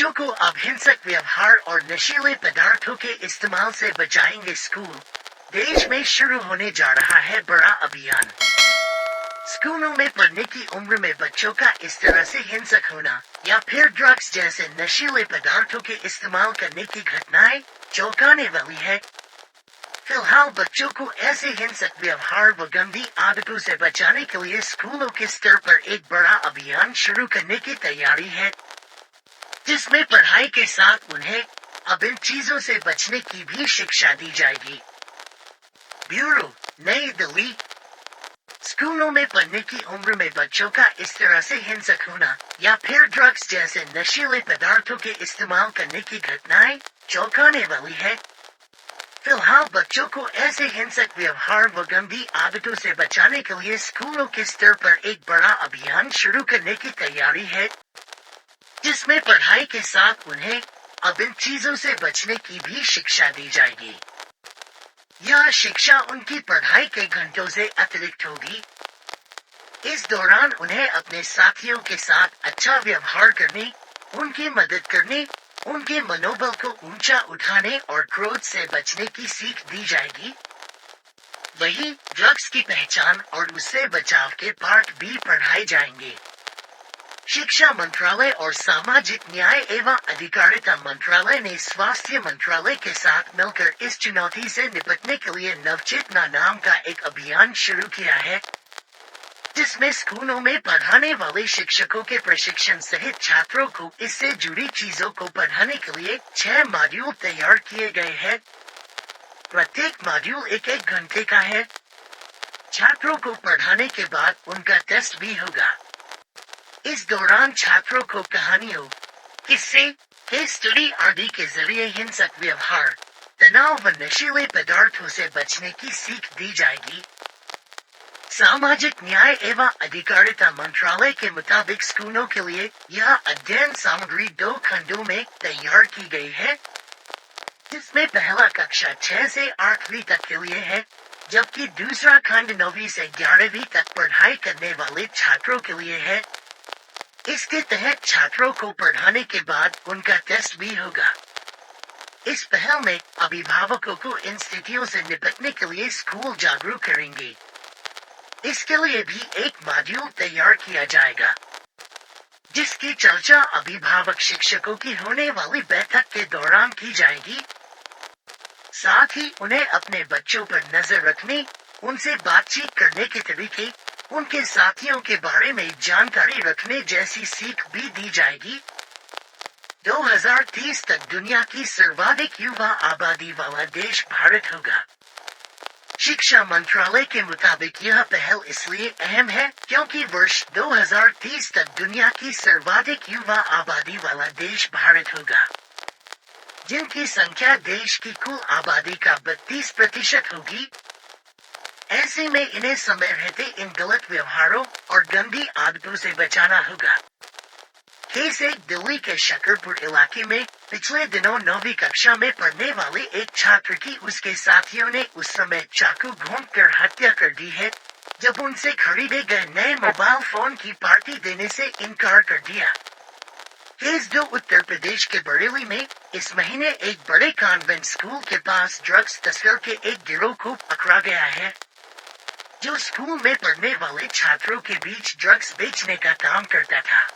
बच्चों को अब हिंसक व्यवहार और नशीले पदार्थों के इस्तेमाल से बचाएंगे स्कूल। देश में शुरू होने जा रहा है बड़ा अभियान। स्कूलों में पढ़ने की उम्र में बच्चों का इस तरह से हिंसक होना या फिर ड्रग्स जैसे नशीले पदार्थों के इस्तेमाल करने की घटनाएं चौंकाने वाली है। फिलहाल बच्चों को ऐसे हिंसक व्यवहार व गंदी आदतों से बचाने के लिए स्कूलों के स्तर पर एक बड़ा अभियान शुरू करने की तैयारी है, जिसमें पढ़ाई के साथ उन्हें अब इन चीजों से बचने की भी शिक्षा दी जाएगी। ब्यूरो, नई दिल्ली। स्कूलों में पढ़ने की उम्र में बच्चों का इस तरह से हिंसक होना या फिर ड्रग्स जैसे नशीले पदार्थों के इस्तेमाल करने की घटनाएं चौंकाने वाली है। फिलहाल बच्चों को ऐसे हिंसक व्यवहार व गंदी आदतों से बचाने के लिए स्कूलों के स्तर पर एक बड़ा अभियान शुरू करने की तैयारी है, जिसमें पढ़ाई के साथ उन्हें अब इन चीजों से बचने की भी शिक्षा दी जाएगी। यह शिक्षा उनकी पढ़ाई के घंटों से अतिरिक्त होगी। इस दौरान उन्हें अपने साथियों के साथ अच्छा व्यवहार करने, उनकी मदद करने, उनके मनोबल को ऊंचा उठाने और क्रोध से बचने की सीख दी जाएगी। वहीं ड्रग्स की पहचान और उससे बचाव के पाठ भी पढ़ाए जाएंगे। शिक्षा मंत्रालय और सामाजिक न्याय एवं अधिकारिता मंत्रालय ने स्वास्थ्य मंत्रालय के साथ मिलकर इस चुनौती से निपटने के लिए नवचेतना नाम का एक अभियान शुरू किया है, जिसमें स्कूलों में पढ़ाने वाले शिक्षकों के प्रशिक्षण सहित छात्रों को इससे जुड़ी चीजों को पढ़ाने के लिए 6 मॉड्यूल तैयार किए गए हैं। प्रत्येक मॉड्यूल 1-1 घंटे का है। छात्रों को पढ़ाने के बाद उनका टेस्ट भी होगा। इस दौरान छात्रों को कहानियों, किस्से, केस स्टडी आदि के जरिए हिंसक व्यवहार, तनाव व नशीले पदार्थों से बचने की सीख दी जाएगी। सामाजिक न्याय एवं अधिकारिता मंत्रालय के मुताबिक स्कूलों के लिए यह अध्ययन सामग्री 2 खंडों में तैयार की गई है, जिसमें पहला कक्षा 6 से 8वीं तक के लिए है, जबकि दूसरा खंड 9वीं से 11वीं तक पढ़ाई करने वाले छात्रों के लिए है। इसके तहत छात्रों को पढ़ाने के बाद उनका टेस्ट भी होगा। इस पहल में अभिभावकों को इन स्थितियों से निपटने के लिए स्कूल जागरूक करेंगे। इसके लिए भी एक मॉड्यूल तैयार किया जाएगा, जिसकी चर्चा अभिभावक शिक्षकों की होने वाली बैठक के दौरान की जाएगी। साथ ही उन्हें अपने बच्चों पर नजर रखने, उनसे बातचीत करने के तरीके, उनके साथियों के बारे में जानकारी रखने जैसी सीख भी दी जाएगी। 2030 तक दुनिया की सर्वाधिक युवा आबादी वाला देश भारत होगा। शिक्षा मंत्रालय के मुताबिक यह पहल इसलिए अहम है क्योंकि वर्ष 2030 तक दुनिया की सर्वाधिक युवा आबादी वाला देश भारत होगा, जिनकी संख्या देश की कुल आबादी का 32% होगी। ऐसे में इन्हें समय रहते इन गलत व्यवहारों और गंदी आदतों से बचाना होगा। केस 1 दिल्ली के शकरपुर इलाके में पिछले दिनों 9वीं कक्षा में पढ़ने वाले एक छात्र की उसके साथियों ने उस समय चाकू घोंपकर हत्या कर दी है, जब उनसे खरीदे गए नए मोबाइल फोन की पार्टी देने से इनकार कर दिया। केस 2 उत्तर प्रदेश के बरेली में इस महीने एक बड़े कॉन्वेंट स्कूल के पास ड्रग्स तस्कर के एक गिरोह को पकड़ा गया है, जो स्कूल में पढ़ने वाले छात्रों के बीच ड्रग्स बेचने का काम करता था।